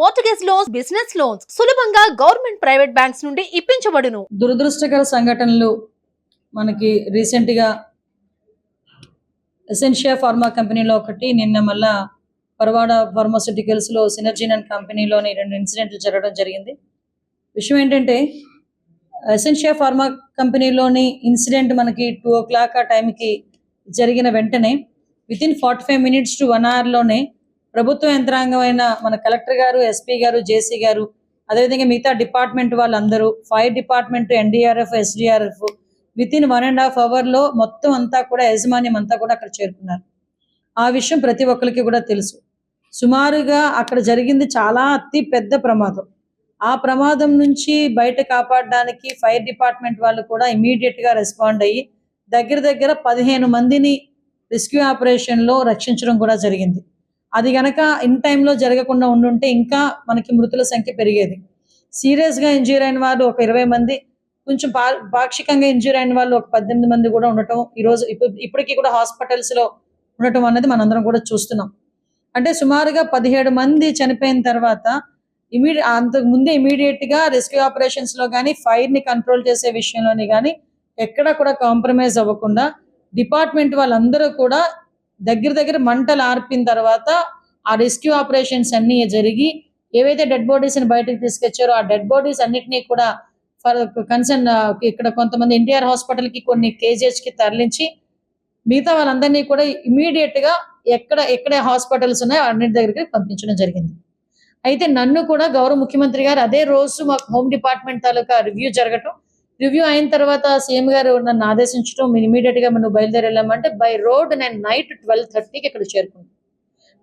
Mortgage loans, business loans సులభంగా government private banks నుండి ఇప్పించబడును. దురదృష్టకర సంఘటనలు మనకి రీసెంట్గా ఎసెన్షియా ఫార్మా కంపెనీలో ఒకటి, నిన్న మళ్ళా పరవాడ ఫార్మాస్యూటికల్స్లో సినర్జిన్ అండ్ కంపెనీలోని 2 ఇన్సిడెంట్లు జరగడం జరిగింది. విషయం ఏంటంటే, ఎసెన్షియా ఫార్మా కంపెనీలోని ఇన్సిడెంట్ మనకి 2 o'clock ఆ టైంకి జరిగిన వెంటనే వితిన్ 45 minutes to 1 hourలోనే ప్రభుత్వ యంత్రాంగమైన మన కలెక్టర్ గారు, ఎస్పీ గారు, జేసీ గారు, అదేవిధంగా మిగతా డిపార్ట్మెంట్ వాళ్ళందరూ, fire department, NDRF, SDRF within 1.5 hourలో మొత్తం అంతా కూడా యాజమాన్యం అంతా కూడా అక్కడ చేరుకున్నారు. ఆ విషయం ప్రతి ఒక్కరికి కూడా తెలుసు. సుమారుగా అక్కడ జరిగింది చాలా అతి పెద్ద ప్రమాదం. ఆ ప్రమాదం నుంచి బయట కాపాడడానికి ఫైర్ డిపార్ట్మెంట్ వాళ్ళు కూడా ఇమీడియట్గా రెస్పాండ్ అయ్యి దగ్గర 15 మందిని రెస్క్యూ ఆపరేషన్లో రక్షించడం కూడా జరిగింది. అది గనక ఇన్ టైంలో జరగకుండా ఉండుంటే ఇంకా మనకి మృతుల సంఖ్య పెరిగేది. సీరియస్గా ఇంజ్యూర్ అయిన వాళ్ళు ఒక 20 మంది, కొంచెం పాక్షికంగా ఇంజ్యూర్ అయిన వాళ్ళు ఒక 18 మంది కూడా ఉండటం ఈరోజు ఇప్పటికీ కూడా హాస్పిటల్స్లో ఉండటం అన్నది మనందరం కూడా చూస్తున్నాం. అంటే సుమారుగా 17 మంది చనిపోయిన తర్వాత అంతకు ముందే ఇమీడియట్గా రెస్క్యూ ఆపరేషన్స్లో కానీ, ఫైర్ని కంట్రోల్ చేసే విషయంలోని కానీ ఎక్కడ కూడా కాంప్రమైజ్ అవ్వకుండా డిపార్ట్మెంట్ వాళ్ళందరూ కూడా దగ్గర మంటలు ఆర్పిన తర్వాత ఆ రెస్క్యూ ఆపరేషన్స్ అన్నీ జరిగి ఏవైతే డెడ్ బాడీస్ని బయటకు తీసుకొచ్చారో ఆ డెడ్ బాడీస్ అన్నిటినీ కూడా కన్సర్న్ ఇక్కడ కొంతమంది ఎన్టీఆర్ హాస్పిటల్కి, కొన్ని కేజీహెచ్కి తరలించి మిగతా వాళ్ళందరినీ కూడా ఇమీడియట్గా ఎక్కడ హాస్పిటల్స్ ఉన్నాయో అన్నిటి దగ్గరికి పంపించడం జరిగింది. అయితే నన్ను కూడా గౌరవ ముఖ్యమంత్రి గారు అదే రోజు మాకు హోమ్ డిపార్ట్మెంట్ తాలూకా రివ్యూ అయిన తర్వాత సీఎం గారు నన్ను ఆదేశించడం, ఇమీడియట్గా నువ్వు బయలుదేరి వెళ్ళామంటే బై రోడ్ నేను నైట్ 12:30కి ఇక్కడ చేరుకున్నాను.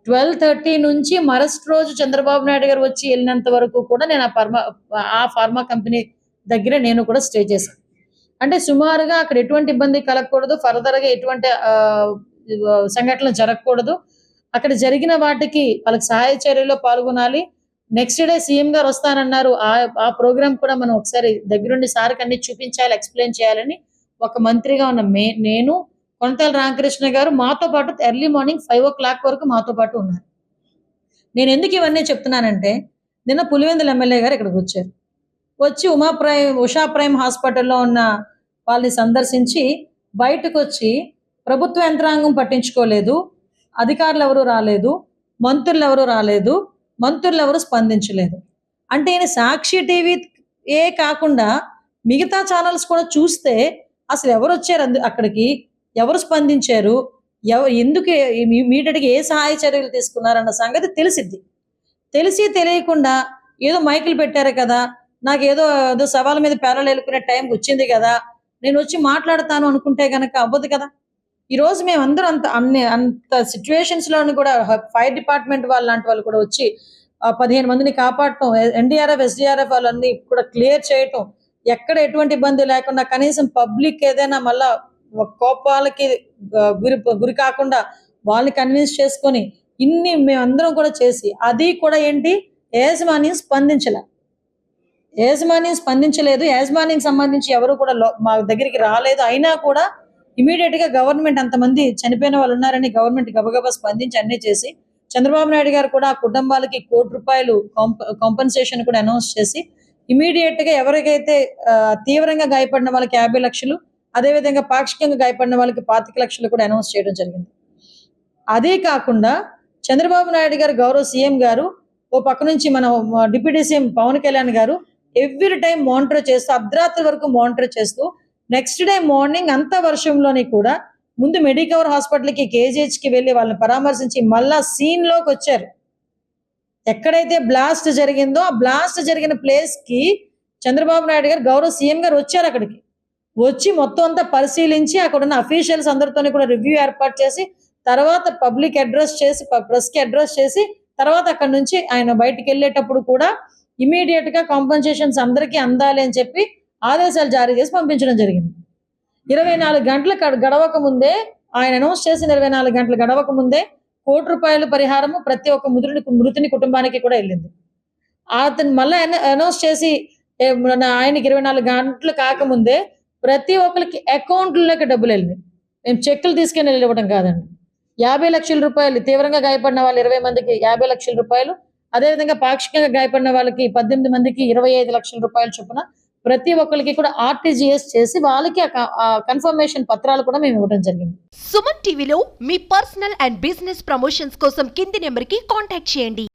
12:30 నుంచి మరుసటి రోజు చంద్రబాబు నాయుడు గారు వచ్చి వెళ్ళినంత వరకు కూడా నేను ఆ ఫార్మా కంపెనీ దగ్గర నేను కూడా స్టే చేశాను. అంటే సుమారుగా అక్కడ ఎటువంటి ఇబ్బంది కలగకూడదు, ఫర్దర్గా ఎటువంటి సంఘటనలు జరగకూడదు. అక్కడ జరిగిన వాటికి వాళ్ళకి సహాయ చర్యలో పాల్గొనాలి. నెక్స్ట్ డే సీఎం గారు వస్తానన్నారు. ఆ ప్రోగ్రామ్ కూడా మనం ఒకసారి దగ్గరుండి సార్కి అన్ని చూపించాలి, ఎక్స్ప్లెయిన్ చేయాలని ఒక మంత్రిగా ఉన్న నేను, కొనతాల రామకృష్ణ గారు మాతో పాటు ఎర్లీ మార్నింగ్ 5 o'clock వరకు మాతో పాటు ఉన్నారు. నేను ఎందుకు ఇవన్నీ చెప్తున్నానంటే, నిన్న పులివెందుల ఎమ్మెల్యే గారు ఇక్కడికి వచ్చారు. వచ్చి ఉషా ప్రైమ్ హాస్పిటల్లో ఉన్న వాళ్ళని సందర్శించి బయటకు వచ్చి ప్రభుత్వ యంత్రాంగం పట్టించుకోలేదు, అధికారులు ఎవరు రాలేదు, మంత్రులు ఎవరు రాలేదు, మంత్రులు ఎవరు స్పందించలేదు. అంటే ఈయన సాక్షి టీవీ కాకుండా మిగతా ఛానల్స్ కూడా చూస్తే అసలు ఎవరు వచ్చారు అక్కడికి, ఎవరు స్పందించారు, ఎందుకు ఇమీడియట్గా ఏ సహాయ చర్యలు తీసుకున్నారన్న సంగతి తెలియకుండా ఏదో మైకులు పెట్టారు కదా, నాకు ఏదో సవాల్ మీద పేరలు ఎలుకునే టైం వచ్చింది కదా, నేను వచ్చి మాట్లాడతాను అనుకుంటే కనుక అవ్వదు కదా. ఈరోజు మేమందరం అంత సిచ్యువేషన్స్లోని కూడా ఫైర్ డిపార్ట్మెంట్ వాళ్ళు లాంటి వాళ్ళు కూడా వచ్చి 15 మందిని కాపాడటం, ఎన్డీఆర్ఎఫ్, ఎస్డీఆర్ఎఫ్ వాళ్ళన్నీ కూడా క్లియర్ చేయటం, ఎక్కడ ఎటువంటి ఇబ్బంది లేకుండా కనీసం పబ్లిక్ ఏదైనా మళ్ళా కోపాలకి గురి కాకుండా వాళ్ళని కన్విన్స్ చేసుకొని ఇన్ని మేమందరం కూడా చేసి, అది కూడా ఏంటి, యాజమాన్యం స్పందించలేదు. యాజమాన్యం సంబంధించి ఎవరు కూడా మా దగ్గరికి రాలేదు. అయినా కూడా ఇమీడియట్గా గవర్నమెంట్ అంతమంది చనిపోయిన వాళ్ళు ఉన్నారని గవర్నమెంట్ గబగబా స్పందించి అన్నీ చేసి, చంద్రబాబు నాయుడు గారు కూడా ఆ కుటుంబాలకి ₹1 కోటి కాంపెన్సేషన్ కూడా అనౌన్స్ చేసి ఇమీడియట్గా ఎవరికైతే తీవ్రంగా గాయపడిన వాళ్ళకి 50 లక్షలు, అదేవిధంగా పాక్షికంగా గాయపడిన వాళ్ళకి 25 లక్షలు కూడా అనౌన్స్ చేయడం జరిగింది. అదే కాకుండా చంద్రబాబు నాయుడు గారు గౌరవ సీఎం గారు ఓ పక్క నుంచి మన డిప్యూటీ సీఎం పవన్ కళ్యాణ్ గారు ఎవ్రీ టైం మానిటర్ చేస్తూ, అర్ధరాత్రి వరకు మానిటర్ చేస్తూ, నెక్స్ట్ డే మార్నింగ్ అంత వర్షంలోని కూడా ముందు మెడికవర్ హాస్పిటల్కి, కేజీహెచ్కి వెళ్ళి వాళ్ళని పరామర్శించి మళ్ళా సీన్లోకి వచ్చారు. ఎక్కడైతే బ్లాస్ట్ జరిగిందో ఆ బ్లాస్ట్ జరిగిన ప్లేస్కి చంద్రబాబు నాయుడు గారు గౌరవ సీఎం గారు వచ్చారు. అక్కడికి వచ్చి మొత్తం అంతా పరిశీలించి అక్కడ ఉన్న అఫీషియల్స్ అందరితోని కూడా రివ్యూ ఏర్పాటు చేసి, తర్వాత పబ్లిక్ అడ్రస్ చేసి, ప్రెస్కి అడ్రస్ చేసి, తర్వాత అక్కడ నుంచి ఆయన బయటికి వెళ్ళేటప్పుడు కూడా ఇమీడియట్గా కాంపెన్సేషన్స్ అందరికీ అందాలి అని చెప్పి ఆదేశాలు జారీ చేసి పంపించడం జరిగింది. 24 గంటలు గడవక ముందే, ఆయన అనౌన్స్ చేసిన 24 గంటలు గడవక ముందే ₹1 కోటి పరిహారము ప్రతి ఒక్క మృతుని కుటుంబానికి కూడా వెళ్ళింది. అతను మళ్ళీ అనౌన్స్ చేసి ఆయనకి 24 గంటలు కాకముందే ప్రతి ఒక్కరికి అకౌంట్లలోకి డబ్బులు వెళ్ళినాయి. మేము చెక్కులు తీసుకెళ్ళి ఇవ్వడం కాదండి. ₹50 లక్షల తీవ్రంగా గాయపడిన వాళ్ళు 20 మందికి ₹50 లక్షలు, అదేవిధంగా పాక్షికంగా గాయపడిన వాళ్ళకి 18 మందికి 25 లక్షల రూపాయల చొప్పున ప్రతి ఒక్కరికి కూడా ఆర్టీజీఎస్ చేసి వాళ్ళకి ఆ కన్ఫర్మేషన్ పత్రాలు కూడా మేము ఇవ్వడం జరిగింది. సుమన్ టీవీలో మీ పర్సనల్ అండ్ బిజినెస్ ప్రమోషన్స్ కోసం కింది నెంబర్కి కాంటాక్ట్ చేయండి.